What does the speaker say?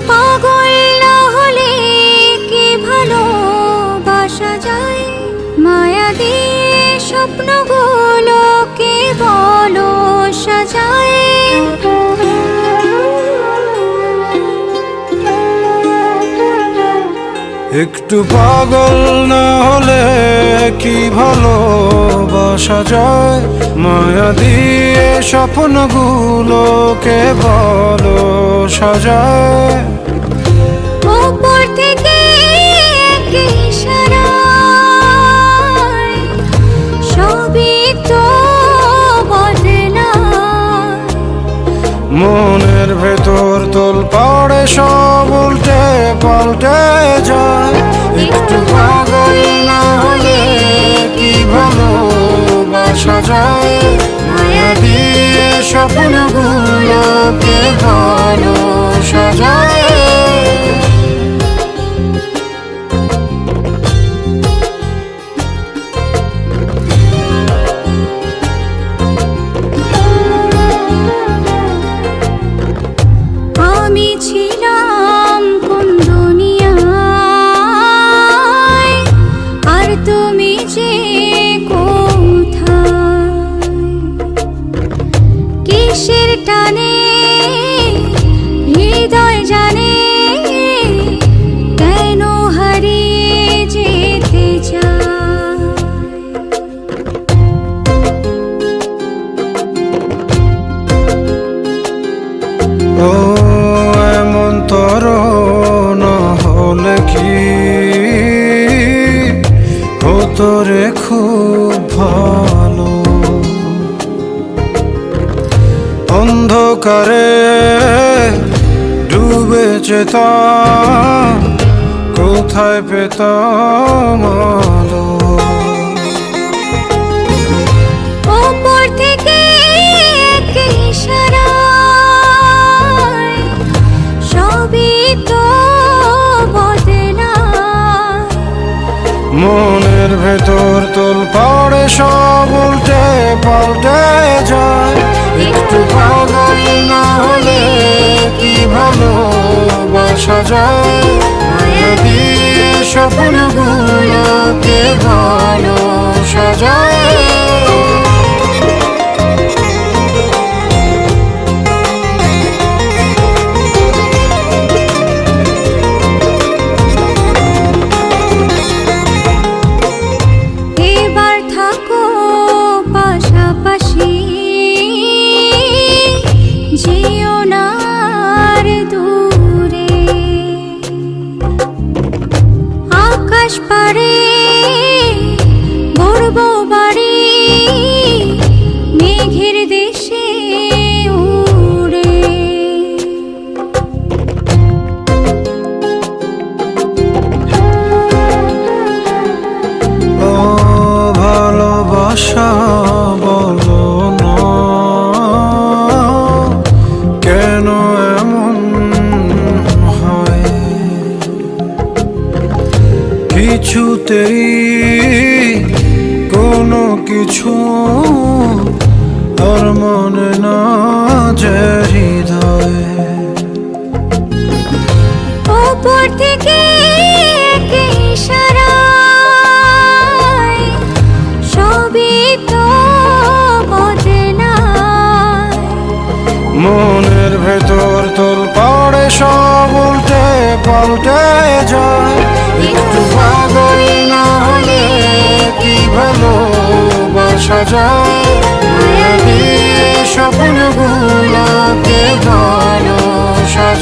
পাগল না হলে কি ভালোবাসা যায়? মায়া দিয়ে স্বপ্নগুলোকে বলো সাজায়। একটু পাগল না হলে কি ভালোবাসা যায়? মায়া দিয়ে স্বপ্নগুলোকে বলো সাজায়। উপর থেকে এক ইশারায় সবই তো বদলায়। মনের ভেতর তোলপাড়ে সব উল্টে পাল্টে যায়। একটু পাগল না হলে কি ভালোবাসা যায়? মায়া দিয়ে স্বপ্নগুলোকে ভালো সাজায়। আমি ছিলাম কোন দুনিয়ায়, আর তুমি যে কোথায়? কিসের টানে হৃদয় জানে কেন হারিয়ে যেতে চায়? ও এমন তরণ হলে কি হতো রে খুব ভালো। অন্ধকারে ডুবে যেতাম, কোথায় পেতাম আলো? উপর থেকে এক ইশারায় সবই তো বদলায়। মনের ভেতর তোলপাড়ে সব উল্টে পাল্টে যায়। একটু পাগল না হলে কি ভালোবাসা যায়? মায়া দিয়ে স্বপ্নগুলোকে ভালো সাজায়। এবার থাকো পাশাপাশি, যেও না আর দূরে। আকাশ পাড়ে গড়ব বাড়ি, মেঘের দেশে উড়ে। ও ভালোবাসা বলো না, কেন এমন হয়? কিছুতেই কোনো কিছু আর মনে না যে হৃদয়। উপর থেকে এক ইশারায় সবই তো বদলায়। মনের ভেতর তোলপাড়ে সব উল্টে পাল্টে যায়। একটু পাগল না হলে কি ভালোবাসা যায়? মায়া দিয়ে স্বপ্নগুলোকে ভালো সাজায়।